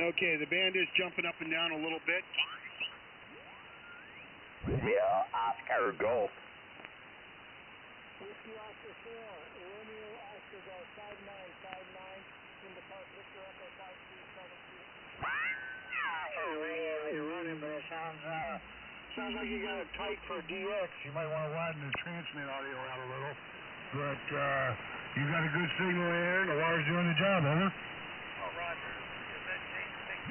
Okay, the band is jumping up and down a little bit. Yeah, Oscar, go. Whiskey Oscar 4, Romeo Oscar Golf 5959, in the park, Victor Echo 5272. You're running, but it sounds like you got it tight for DX. You might want to widen the transmit audio out a little. But you got a good signal there, and the wire's doing the job, huh? Oh, Roger. Is that change thing?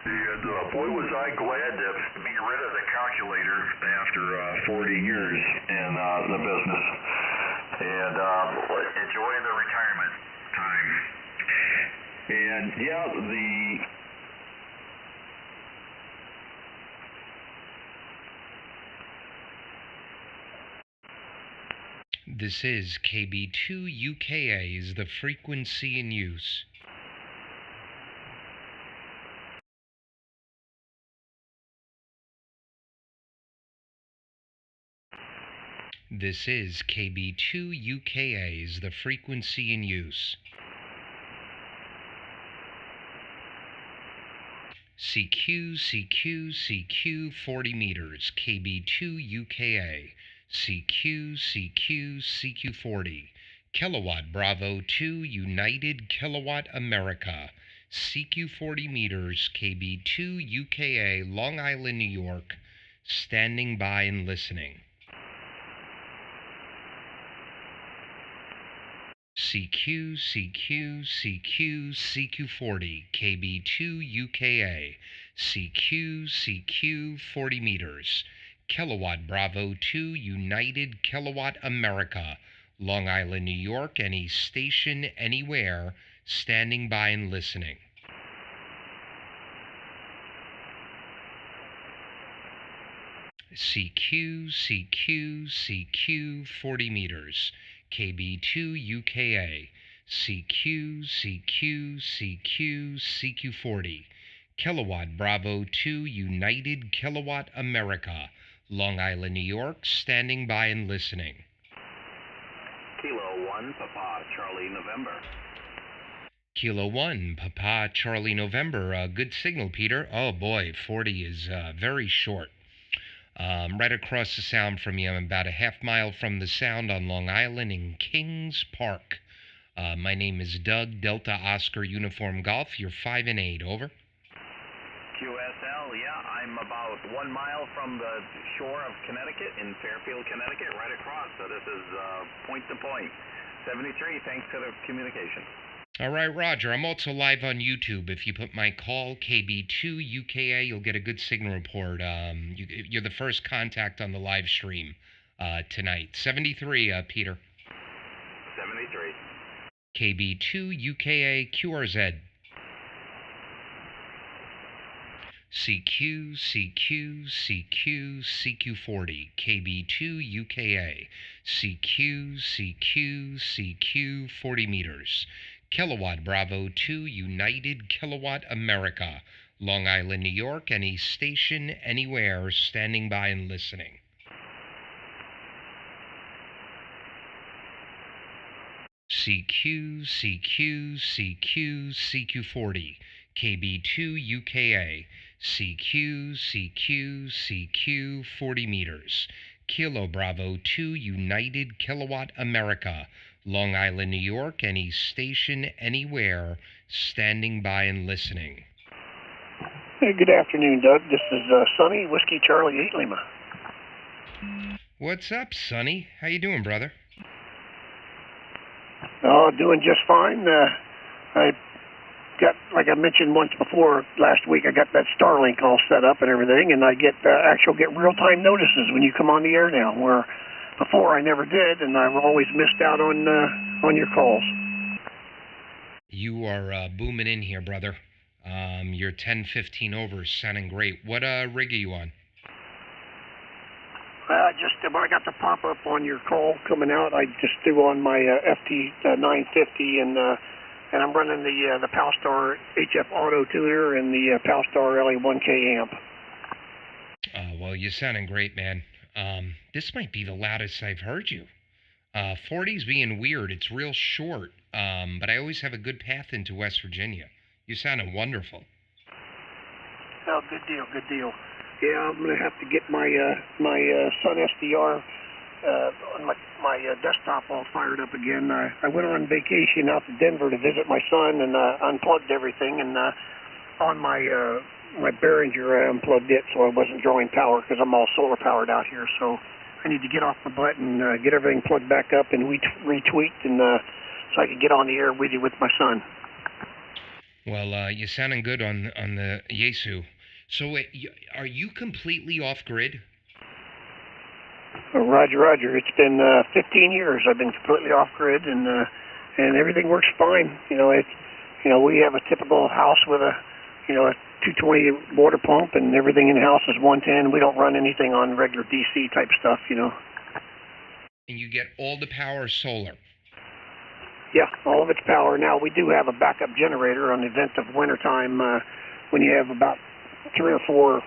And boy, was I glad to be rid of the calculator after 40 years in the business, and enjoying the retirement time. And yeah, This is KB2UKA is the frequency in use. This is KB2UKA is the frequency in use. CQ 40 meters, KB2UKA. CQ 40. Kilowatt Bravo 2 United Kilowatt America. CQ 40 meters, KB2UKA, Long Island, New York. Standing by and listening. CQ 40, KB2UKA, CQ 40 meters, Kilowatt Bravo 2 United Kilowatt America, Long Island, New York, any station, anywhere, standing by and listening. CQ 40 meters, KB2UKA, CQ 40, Kilowatt Bravo 2 United Kilowatt America, Long Island, New York, standing by and listening. Kilo 1, Papa, Charlie, November. Kilo 1, Papa, Charlie, November. Good signal, Peter. Oh boy, 40 is very short. Right across the sound from you. I'm about a half mile from the sound on Long Island in Kings Park. My name is Doug, Delta Oscar Uniform Golf. You're 5 and 8, over. QSL, yeah, I'm about 1 mile from the shore of Connecticut, in Fairfield, Connecticut, right across. So this is point to point. 73, thanks for the communication. All right, Roger. I'm also live on YouTube. If you put my call, KB2UKA, you'll get a good signal report. You're the first contact on the live stream tonight. 73, Peter. 73. KB2UKA, QRZ. CQ 40, KB2UKA, CQ 40 meters, Kilowatt Bravo 2 United Kilowatt America, Long Island, New York, any station, anywhere, standing by and listening. CQ 40, KB2UKA, CQ 40 meters, Kilo Bravo 2 United Kilowatt America, Long Island, New York, any station, anywhere, standing by and listening. Hey, good afternoon, Doug. This is Sonny, Whiskey Charlie 8 Lima. What's up, Sonny? How you doing, brother? Oh, doing just fine. I got, like I mentioned once before last week, I got that Starlink all set up and everything, and I get real-time notices when you come on the air now, where before I never did, and I've always missed out on your calls. You are booming in here, brother. You're 10:15 over, sounding great. What rig are you on? Just when I got the pop-up on your call coming out, I just threw on my FT 950, and I'm running the Palstar HF Auto Tuner and the Palstar LA1K amp. Well, you're sounding great, man. This might be the loudest I've heard you. 40's being weird. It's real short, but I always have a good path into West Virginia. You're sounding wonderful. Oh, good deal, good deal. Yeah, I'm gonna have to get my Sunsdr on my desktop all fired up again. I went on vacation out to Denver to visit my son and unplugged everything, and on my Behringer I unplugged it so I wasn't drawing power because I'm all solar powered out here. So I need to get off my butt and get everything plugged back up and retweaked, and so I can get on the air with you with my son. Well, you're sounding good on the Yaesu. So are you completely off grid? Roger, Roger. It's been 15 years I've been completely off grid, and everything works fine. We have a typical house with a 220 water pump, and everything in the house is 110. We don't run anything on regular DC type stuff, And you get all the power solar. Yeah, all of its power. Now, we do have a backup generator on the event of wintertime when you have about 3 or 4,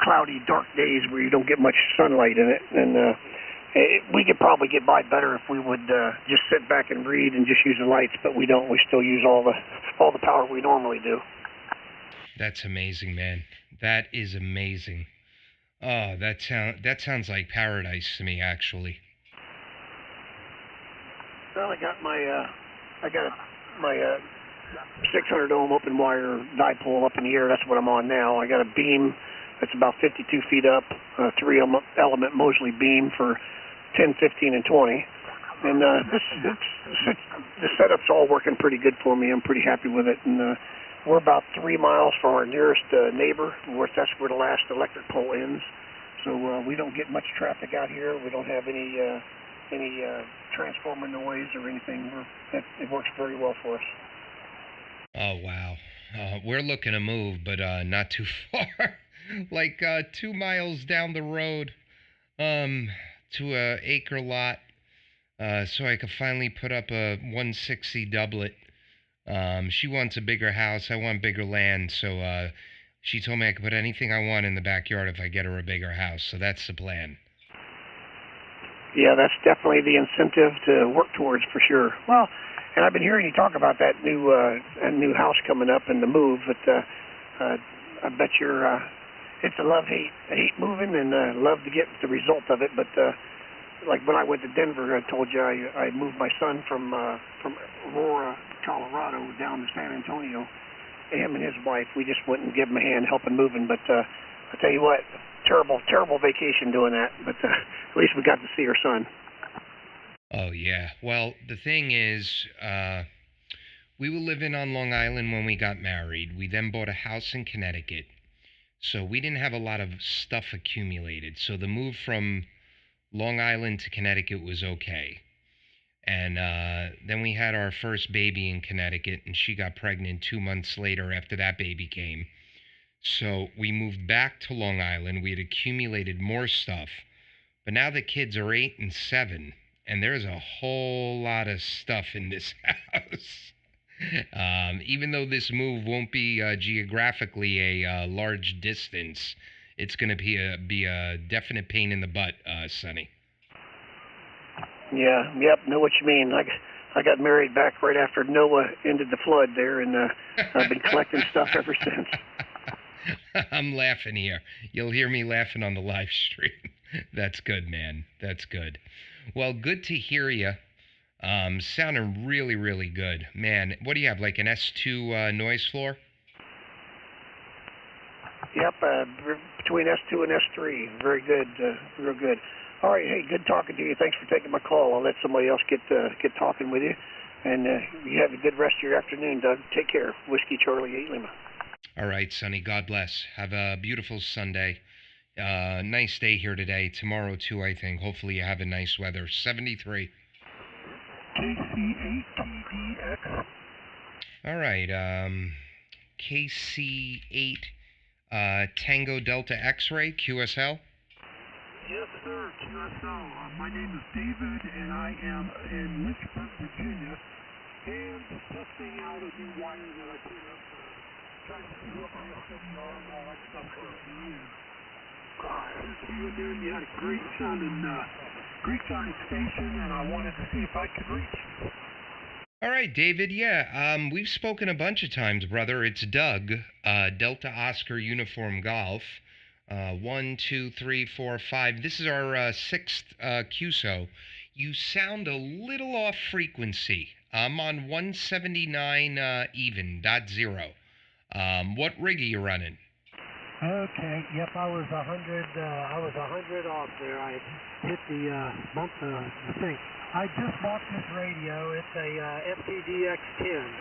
cloudy, dark days where you don't get much sunlight in it. And we could probably get by better if we would just sit back and read and just use the lights, but we don't. We still use all the power we normally do. That's amazing, man. That is amazing. Oh, that sounds like paradise to me, actually. Well, I got my 600 ohm open wire dipole up in the air. That's what I'm on now. I got a beam that's about 52 feet up, 3-element Mosley beam for 10, 15, and 20. And the setup's all working pretty good for me. I'm pretty happy with it. And we're about 3 miles from our nearest neighbor. That's where the last electric pole ends. So we don't get much traffic out here. We don't have any transformer noise or anything. It works very well for us. Oh, wow. We're looking to move, but not too far. Like 2 miles down the road to a acre lot, so I could finally put up a 160 doublet. She wants a bigger house. I want bigger land, so she told me I could put anything I want in the backyard if I get her a bigger house. So that's the plan. Yeah, that's definitely the incentive to work towards for sure. Well, and I've been hearing you talk about that new house coming up and the move, but I bet it's a love-hate moving, and love to get the result of it. But like when I went to Denver, I told you I moved my son from Aurora, Colorado, down to San Antonio. Him and his wife, we just went and gave him a hand helping moving. But I tell you what, terrible vacation doing that. But at least we got to see our son. Oh, yeah. Well, the thing is, we were living on Long Island when we got married. We then bought a house in Connecticut. So we didn't have a lot of stuff accumulated. So the move from Long Island to Connecticut was okay. And then we had our first baby in Connecticut, and she got pregnant 2 months later after that baby came. So we moved back to Long Island. We had accumulated more stuff. But now the kids are 8 and 7. And there's a whole lot of stuff in this house. Even though this move won't be geographically a large distance, it's going to be a definite pain in the butt, Sonny. Yeah, yep, know what you mean. I got married back right after Noah ended the flood there, and I've been collecting stuff ever since. I'm laughing here. You'll hear me laughing on the live stream. That's good, man. That's good. Well, good to hear you. Sounding really, really good. Man, what do you have, like an S2 noise floor? Yep, between S2 and S3. Very good, real good. All right, hey, good talking to you. Thanks for taking my call. I'll let somebody else get talking with you. And you have a good rest of your afternoon, Doug. Take care. Whiskey Charlie 8 Lima. All right, Sonny. God bless. Have a beautiful Sunday. Nice day here today. Tomorrow, too, I think. Hopefully you have a nice weather. 73. KC8DX. All right, KC8 Tango Delta X-Ray, QSL? Yes, sir, QSL. My name is David, and I am in Lynchburg, Virginia, and just testing out a new wire that I put up, trying to see what my SMR and all that stuff for you. You were doing, you had a great sounding station, and I wanted to see if I could reach you. All right, David. Yeah, we've spoken a bunch of times, brother. It's Doug, Delta Oscar Uniform Golf. 1, 2, 3, 4, 5. This is our sixth QSO. You sound a little off frequency. I'm on 179 even, .0. What rig are you running? Okay, yep, I was 100 off there. I hit the bump the thing. I just bought this radio. It's a FTDX10.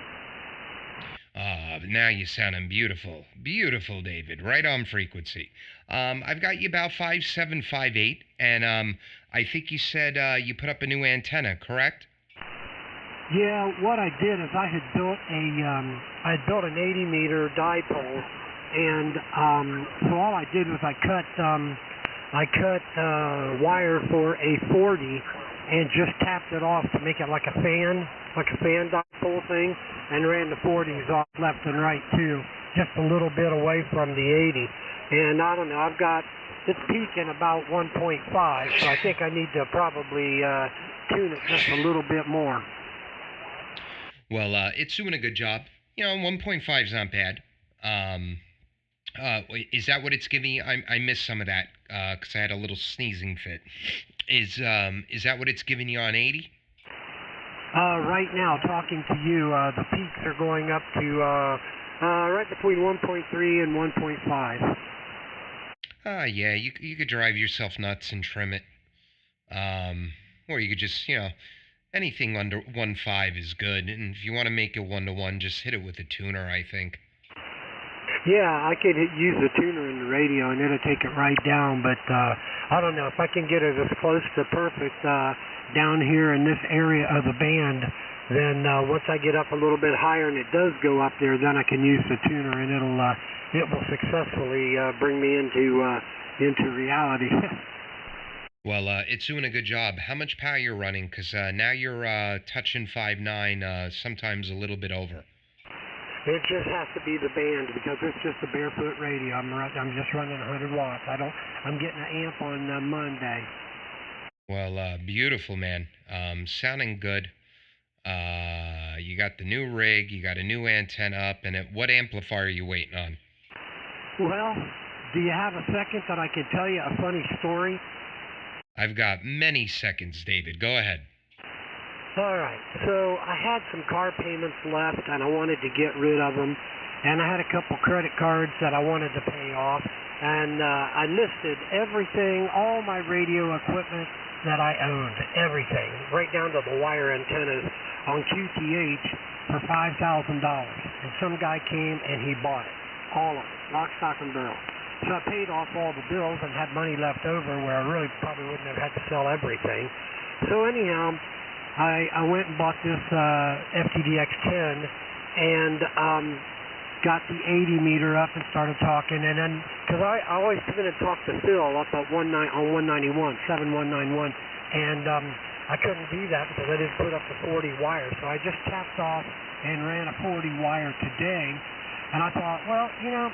Now you're sounding beautiful. Beautiful, David. Right on frequency. I've got you about 5.7, 5.8, and I think you said you put up a new antenna, correct? Yeah, what I did is I had built an 80-meter dipole, and so all I did was I cut wire for a 40 and just tapped it off to make it like a fan dipole thing, and ran the 40s off left and right too, just a little bit away from the 80. And I don't know, it's peaking about 1.5, so I think I need to probably tune it just a little bit more. Well, it's doing a good job. 1.5 is not bad. Is that what it's giving you? I missed some of that because I had a little sneezing fit. Is that what it's giving you on 80? Right now, talking to you, the peaks are going up to right between 1.3 and 1.5. Yeah, you could drive yourself nuts and trim it. Or you could just, anything under 1.5 is good. And if you want to make it 1-to-1, just hit it with a tuner, I think. Yeah, I could use the tuner in the radio and it'll take it right down, but I don't know if I can get it as close to perfect down here in this area of the band. Then once I get up a little bit higher and it does go up there, then I can use the tuner and it will successfully bring me into reality. Well, it's doing a good job. How much power you're running? Because now you're touching 5.9, sometimes a little bit over. It just has to be the band because it's just a barefoot radio. I'm just running 100 watts. I'm getting an amp on Monday. Well, beautiful, man. Sounding good. You got the new rig, you got a new antenna up, and what amplifier are you waiting on? Well, do you have a second that I can tell you a funny story? I've got many seconds, David. Go ahead. All right, so I had some car payments left, and I wanted to get rid of them, and I had a couple credit cards that I wanted to pay off, and I listed everything, all my radio equipment that I owned, everything, right down to the wire antennas on QTH for $5,000, and some guy came and he bought it, all of it, lock, stock, and barrel. So I paid off all the bills and had money left over where I really probably wouldn't have had to sell everything. So anyhow, I went and bought this FTDX10 and got the 80 meter up and started talking. And then, because I always come in and talk to Phil up at 191, 7191, and I couldn't do that because I didn't put up the 40 wire. So I just tapped off and ran a 40 wire today. And I thought, well, I'm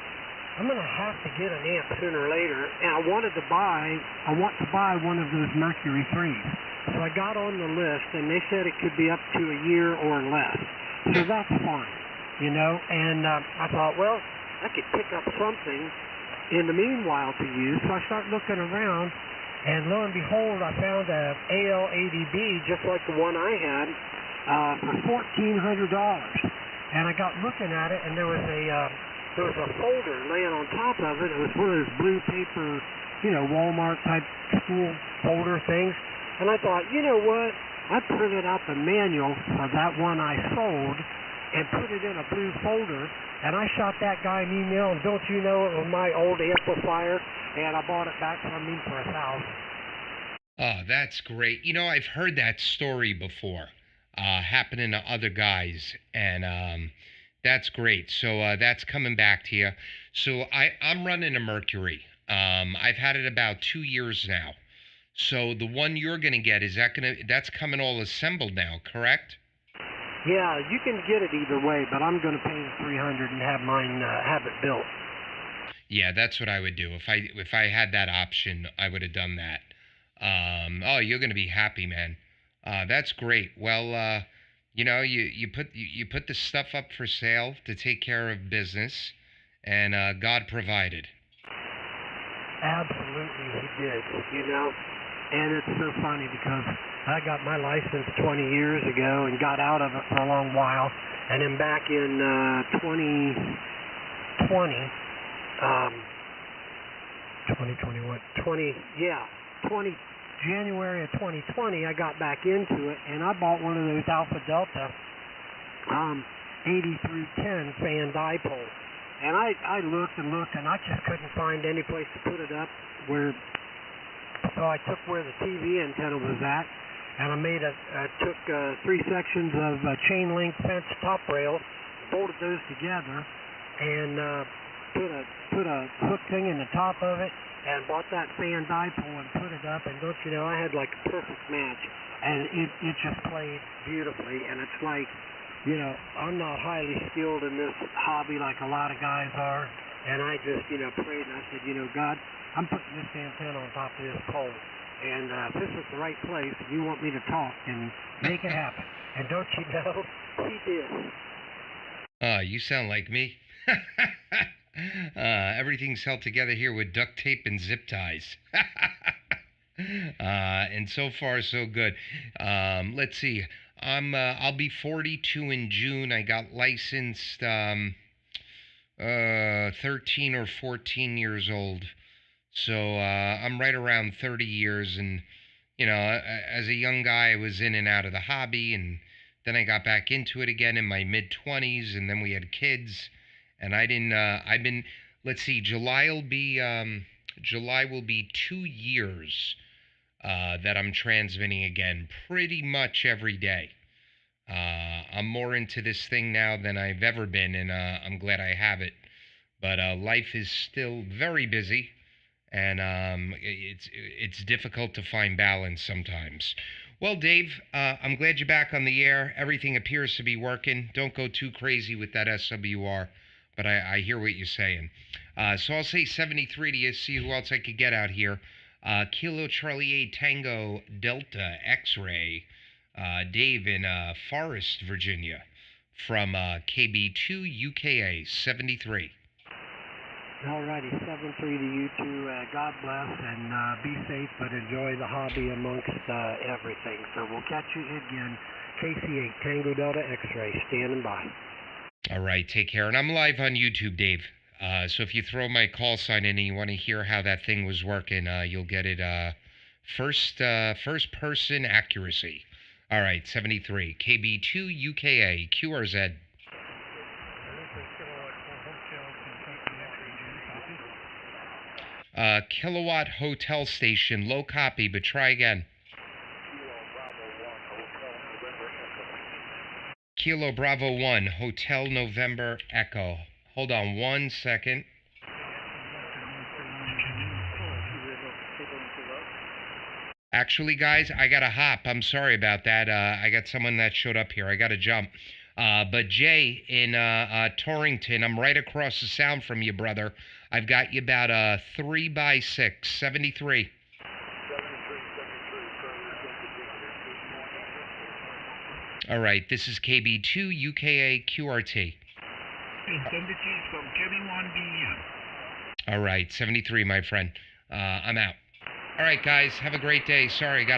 going to have to get an amp sooner or later. And I want to buy one of those Mercury IIIs. So I got on the list, and they said it could be up to a year or less. So that's fine, And I thought, well, I could pick up something in the meanwhile to use. So I started looking around, and lo and behold, I found a AL80B just like the one I had for $1,400. And I got looking at it, and there was a folder laying on top of it. It was one of those blue paper, Walmart type school folder things. And I thought, you know what? I printed out the manual for that one I sold and put it in a blue folder, and I shot that guy an email, and don't you know, it was my old amplifier, and I bought it back from him for $1,000. Oh, that's great. I've heard that story before. happening to other guys, and that's great. So that's coming back to you. So I'm running a Mercury. I've had it about 2 years now. So the one you're gonna get, that's coming all assembled now, correct? Yeah, you can get it either way, but I'm going to pay the $300 and have mine have it built. Yeah, that's what I would do. If I had that option, I would have done that. Oh, you're gonna be happy, man. That's great. Well, you put the stuff up for sale to take care of business, and God provided. Absolutely, he did. And it's so funny because I got my license 20 years ago and got out of it for a long while, and then back in 20 January of 2020, I got back into it, and I bought one of those Alpha Delta 80-10 fan dipole. And I looked and looked, and I just couldn't find any place to put it up so I took where the TV antenna was at, and I took 3 sections of chain link fence top rail, bolted those together, and put a hook thing in the top of it, and bought that fan dipole and put it up, and don't you know, I had like a perfect match, and it just played beautifully. And it's like, I'm not highly skilled in this hobby like a lot of guys are, and I just, prayed, and I said, God, I'm putting this antenna on top of this pole, and if this is the right place, and you want me to talk, and make it happen. And don't you know, he did. You sound like me. Everything's held together here with duct tape and zip ties. And so far, so good. Let's see. I'll be 42 in June. I got licensed 13 or 14 years old. So I'm right around 30 years. And, as a young guy, I was in and out of the hobby. And then I got back into it again in my mid-20s. And then we had kids. And let's see, July will be 2 years that I'm transmitting again, pretty much every day. I'm more into this thing now than I've ever been, and I'm glad I have it. But life is still very busy, and it's difficult to find balance sometimes. Well, Dave, I'm glad you're back on the air. Everything appears to be working. Don't go too crazy with that SWR. But I hear what you're saying. So I'll say 73 to you, see who else I could get out here. Kilo Charlie 8 Tango Delta X-Ray. Dave in Forest, Virginia. From KB2UKA 73. Alrighty, 73 to you too. God bless, and be safe, but enjoy the hobby amongst everything. So we'll catch you again. KC8 Tango Delta X-Ray, standing by. All right, take care. And I'm live on YouTube, Dave. So if you throw my call sign in and you want to hear how that thing was working, you'll get it first person accuracy. All right, 73. KB2UKA, QRZ. Kilowatt Hotel Station, low copy, but try again. Kilo Bravo 1, Hotel November Echo. Hold on 1 second. Actually, guys, I got to hop. I'm sorry about that. I got someone that showed up here. I got to jump. But Jay in Torrington, I'm right across the sound from you, brother. I've got you about 3x6, 73. All right, this is KB2UKA QRT. 73 from KB1BM. All right, 73, my friend. I'm out. All right, guys, have a great day. Sorry, got